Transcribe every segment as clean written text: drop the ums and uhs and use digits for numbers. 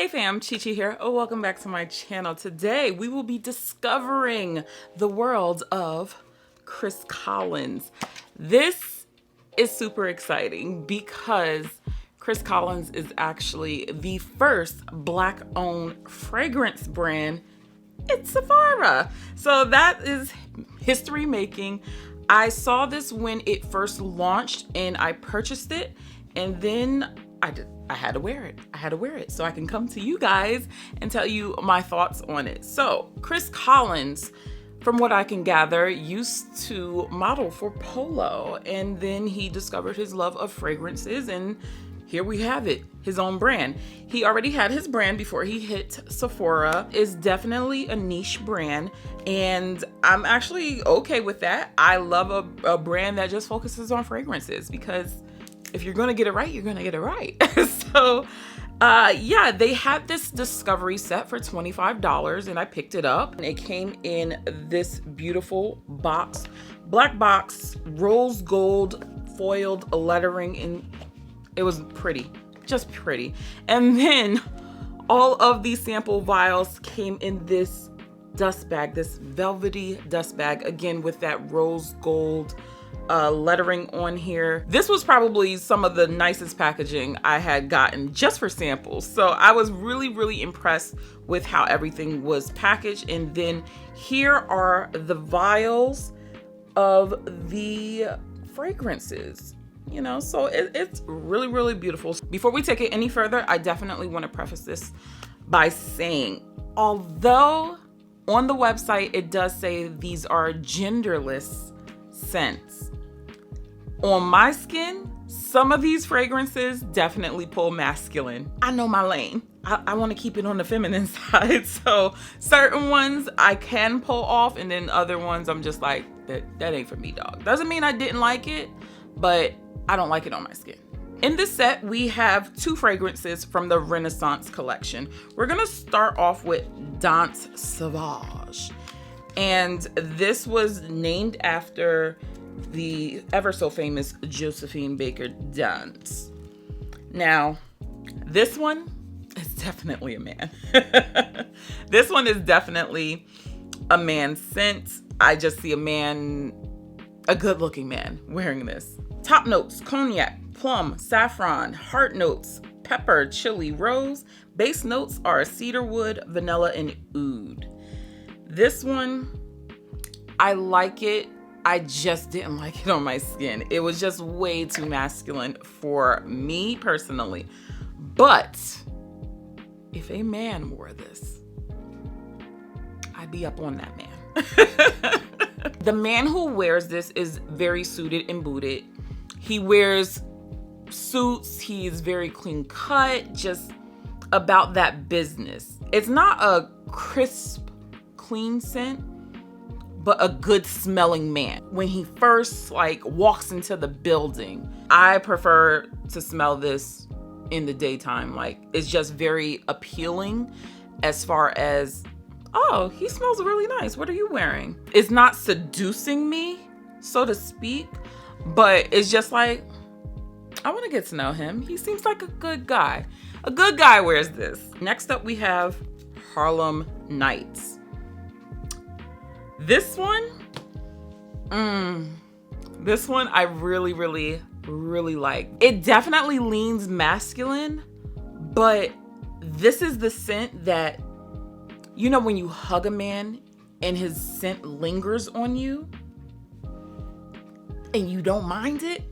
Hey fam, Chi-Chi here. Oh, welcome back to my channel. Today we will be discovering the world of Chris Collins. This is super exciting because Chris Collins is actually the first Black-owned fragrance brand in Sephora. So that is history making. I saw this when it first launched and I purchased it, and then I had to wear it. I had to wear it so I can come to you guys and tell you my thoughts on it. So Chris Collins, from what I can gather, used to model for Polo, and then he discovered his love of fragrances, and here we have it, his own brand. He already had his brand before he hit Sephora. It's definitely a niche brand, and I'm actually okay with that. I love a brand that just focuses on fragrances, because if you're gonna get it right, you're gonna get it right. So yeah, they had this discovery set for $25 and I picked it up, and it came in this beautiful box, black box, rose gold foiled lettering, and it was pretty, just pretty. And then all of these sample vials came in this dust bag, this velvety dust bag, again with that rose gold lettering on here. This was probably some of the nicest packaging I had gotten just for samples. So I was really impressed with how everything was packaged. And then here are the vials of the fragrances. You know, so it's really beautiful. Before we take it any further, I definitely want to preface this by saying, although on the website it does say these are genderless scents, on my skin, some of these fragrances definitely pull masculine. I know my lane. I want to keep it on the feminine side. So certain ones I can pull off, and then other ones I'm just like, that ain't for me, dog. Doesn't mean I didn't like it, but I don't like it on my skin. In this set, we have two fragrances from the Renaissance collection. We're gonna start off with Danse Sauvage. And this was named after the ever so famous Josephine Baker Danse. Now, this one is definitely a man. This one is definitely a man scent. I just see a man, a good looking man wearing this. Top notes: cognac, plum, saffron. Heart notes: pepper, chili, rose. Base notes are cedarwood, vanilla, and oud. This one, I like it. I just didn't like it on my skin. It was just way too masculine for me personally. But if a man wore this, I'd be up on that man. The man who wears this is very suited and booted. He wears suits. He is very clean cut, just about that business. It's not a crisp, clean scent, but a good smelling man. When he first walks into the building, I prefer to smell this in the daytime. It's just very appealing as far as, oh, he smells really nice. What are you wearing? It's not seducing me, so to speak, but it's just like, I want to get to know him. He seems like a good guy. A good guy wears this. Next up, we have Harlem Nights. This one I really like. It definitely leans masculine, but this is the scent that, you know, when you hug a man and his scent lingers on you and you don't mind it,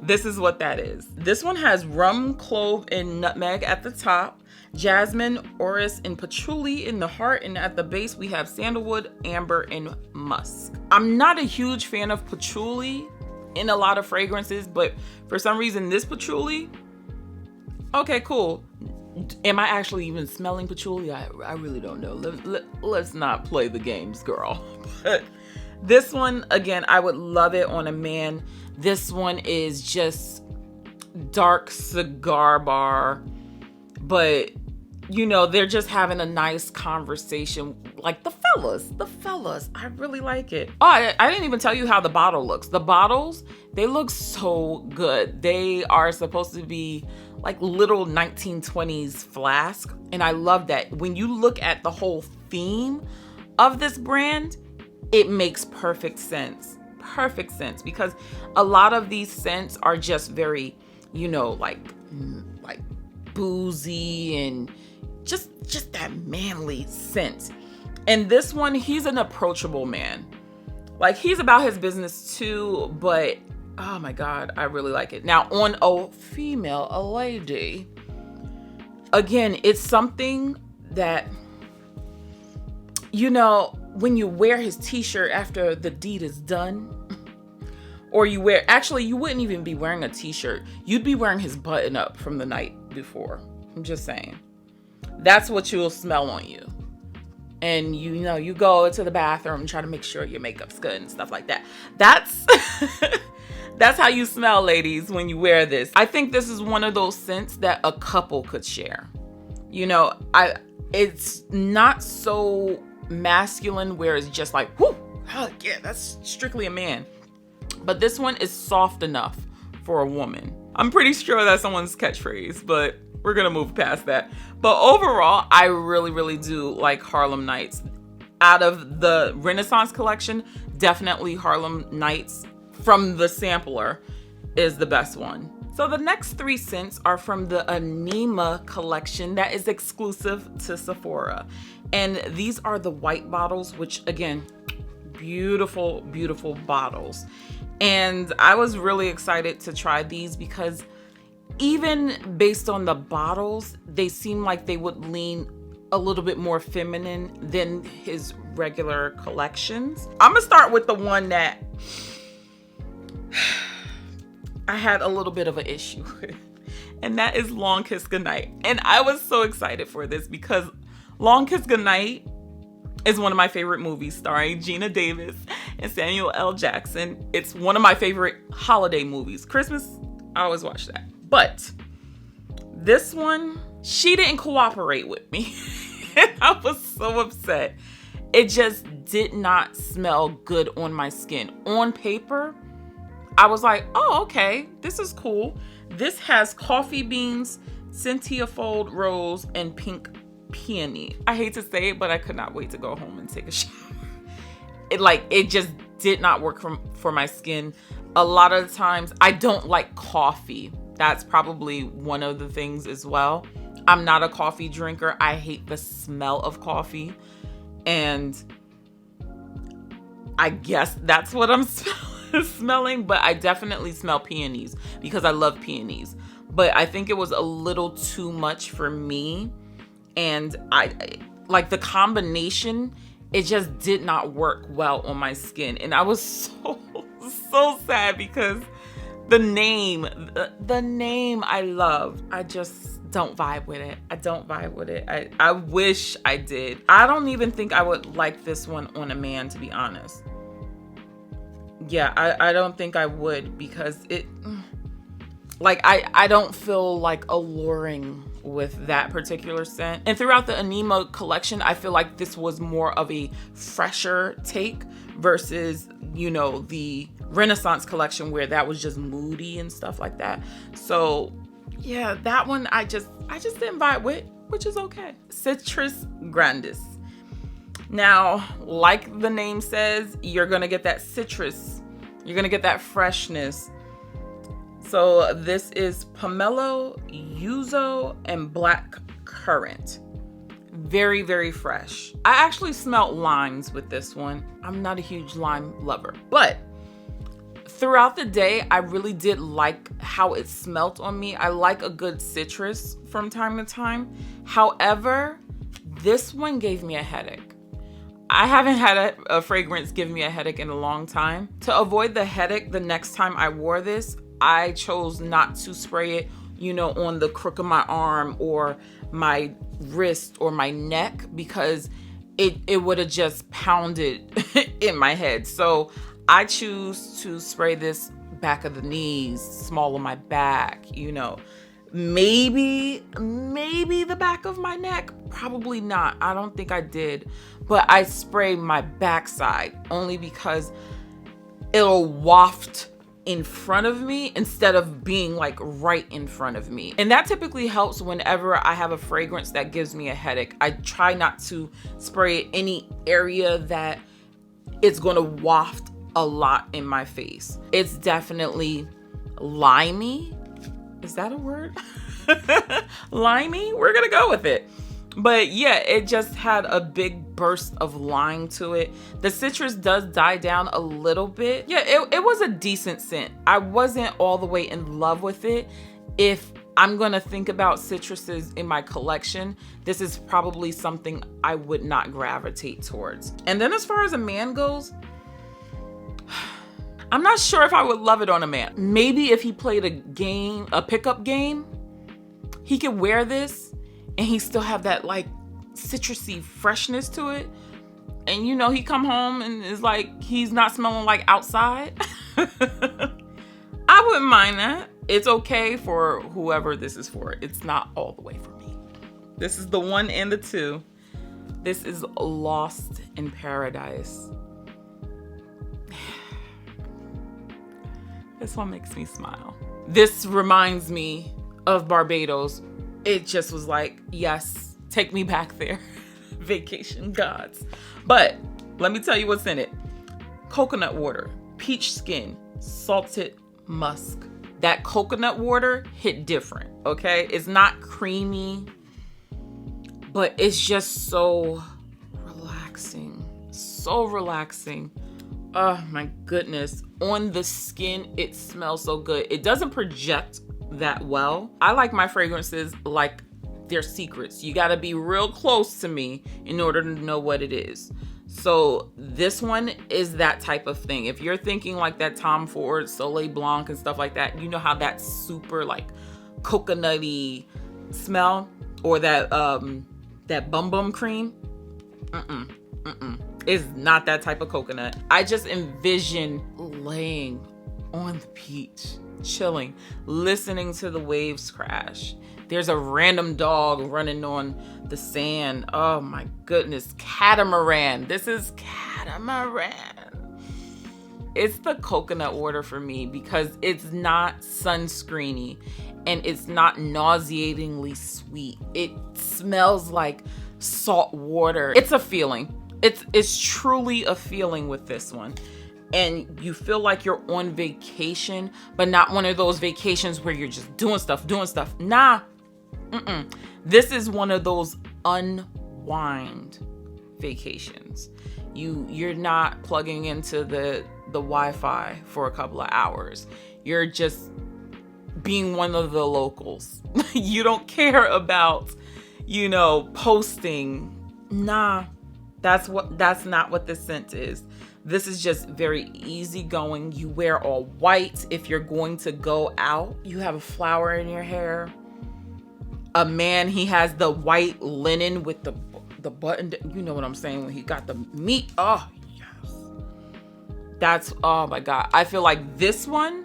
this is what that is. This one has rum, clove, and nutmeg at the top, jasmine, orris, and patchouli in the heart, and at the base we have sandalwood, amber, and musk. I'm not a huge fan of patchouli in a lot of fragrances, but for some reason this patchouli, okay, cool. Am I actually even smelling patchouli? I really don't know. Let's not play the games, girl. But this one, again, I would love it on a man. This one is just dark cigar bar, but you know, they're just having a nice conversation, like the fellas. I really like it. Oh, I didn't even tell you how the bottle looks. The bottles, they look so good. They are supposed to be like little 1920s flask. And I love that. When you look at the whole theme of this brand, it makes perfect sense. Perfect sense, because a lot of these scents are just very, like boozy and just that manly scent. And this one, he's an approachable man. Like, he's about his business too, but oh my God, I really like it. Now, on a lady, again, it's something that, when you wear his t-shirt after the deed is done, or you wouldn't even be wearing a t-shirt. You'd be wearing his button up from the night before. I'm just saying. That's what you'll smell on you. And you go to the bathroom and try to make sure your makeup's good and stuff like that. That's that's how you smell, ladies, when you wear this. I think this is one of those scents that a couple could share. It's not so masculine where it's just like, whoo, oh, yeah, that's strictly a man. But this one is soft enough for a woman. I'm pretty sure that's someone's catchphrase, but we're gonna move past that. But overall, I really, really do like Harlem Nights. Out of the Renaissance collection, definitely Harlem Nights from the sampler is the best one. So the next 3 scents are from the Amina Collection that is exclusive to Sephora. And these are the white bottles, which again, beautiful, beautiful bottles. And I was really excited to try these because even based on the bottles, they seem like they would lean a little bit more feminine than his regular collections. I'm gonna start with the one that I had a little bit of an issue with, and that is Long Kiss Goodnight. And I was so excited for this because Long Kiss Goodnight is one of my favorite movies starring Gina Davis and Samuel L. Jackson. It's one of my favorite holiday movies. Christmas, I always watch that. But this one, she didn't cooperate with me. And I was so upset. It just did not smell good on my skin. On paper, I was like, oh, okay, this is cool. This has coffee beans, centiafold rose, and pink peony. I hate to say it, but I could not wait to go home and take a shower. It just did not work for my skin. A lot of the times, I don't like coffee. That's probably one of the things as well. I'm not a coffee drinker. I hate the smell of coffee. And I guess that's what I'm smelling, but I definitely smell peonies because I love peonies. But I think it was a little too much for me. And I like the combination, it just did not work well on my skin. And I was so sad because the name I love, I just don't vibe with it. I don't vibe with it. I wish I did. I don't even think I would like this one on a man, to be honest. Yeah, I don't think I would because it, I don't feel like alluring with that particular scent. And throughout the Amina collection, I feel like this was more of a fresher take versus, the Renaissance collection where that was just moody and stuff like that. So yeah, that one I just didn't vibe with, which is okay. Citrus Grandis. Now, like the name says, you're gonna get that citrus. You're gonna get that freshness. So this is pomelo, yuzu, and black currant. Very, very fresh. I actually smelled limes with this one. I'm not a huge lime lover, but throughout the day, I really did like how it smelled on me. I like a good citrus from time to time. However, this one gave me a headache. I haven't had a fragrance give me a headache in a long time. To avoid the headache, the next time I wore this, I chose not to spray it, on the crook of my arm or my wrist or my neck because it would have just pounded in my head. So I choose to spray this back of the knees, small of my back, maybe the back of my neck. Probably not. I don't think I did. But I spray my backside only because it'll waft in front of me instead of being like right in front of me. And that typically helps whenever I have a fragrance that gives me a headache. I try not to spray any area that it's gonna waft a lot in my face. It's definitely limey. Is that a word? Limey? We're gonna go with it. But yeah, it just had a big burst of lime to it. The citrus does die down a little bit. Yeah, it was a decent scent. I wasn't all the way in love with it. If I'm gonna think about citruses in my collection, this is probably something I would not gravitate towards. And then as far as a man goes, I'm not sure if I would love it on a man. Maybe if he played a pickup game, he could wear this and he still have that like citrusy freshness to it. And you know, he come home and is like, he's not smelling like outside. I wouldn't mind that. It's okay for whoever this is for. It's not all the way for me. This is the 1 and the 2. This is Lost in Paradise. This one makes me smile. This reminds me of Barbados. It just was like, yes, take me back there. Vacation gods. But let me tell you what's in it. Coconut water, peach skin, salted musk. That coconut water hit different, okay? It's not creamy, but it's just so relaxing. So relaxing. Oh my goodness. On the skin, it smells so good. It doesn't project that well. I like my fragrances like they're secrets. You gotta be real close to me in order to know what it is. So this one is that type of thing. If you're thinking like that Tom Ford, Soleil Blanc and stuff like that, you know how that super like coconutty smell, or that Bum Bum cream? It's not that type of coconut. I just envision laying on the beach, chilling, listening to the waves crash. There's a random dog running on the sand. Oh my goodness, catamaran. This is catamaran. It's the coconut water for me because it's not sunscreeny and it's not nauseatingly sweet. It smells like salt water. It's a feeling. It's truly a feeling with this one. And you feel like you're on vacation, but not one of those vacations where you're just doing stuff. Nah. This is one of those unwind vacations. You're not plugging into the Wi-Fi for a couple of hours. You're just being one of the locals. You don't care about, posting. Nah. That's not what this scent is. This is just very easygoing. You wear all white if you're going to go out. You have a flower in your hair. A man, he has the white linen with the button. You know what I'm saying? When he got the meat. Oh, yes. Oh my God. I feel like this one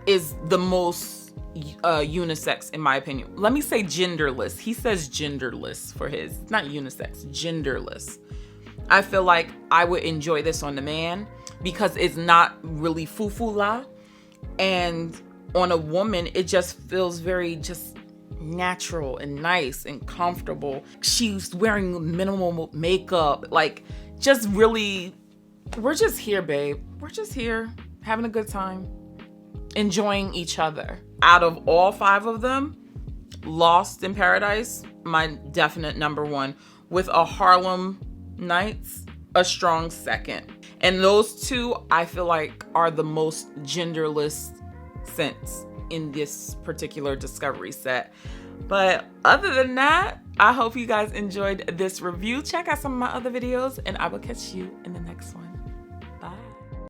is the most unisex in my opinion. Let me say genderless. He says genderless for his. It's not unisex, genderless. I feel like I would enjoy this on the man because it's not really foo-foo-la. And on a woman, it just feels very just natural and nice and comfortable. She's wearing minimal makeup. Like, just really, we're just here, babe. We're just here having a good time, enjoying each other. Out of all 5 of them, Lost in Paradise, my definite number 1, with a Harlem Nights, a strong second. And those 2, I feel like, are the most genderless scents in this particular discovery set. But other than that, I hope you guys enjoyed this review. Check out some of my other videos, and I will catch you in the next one.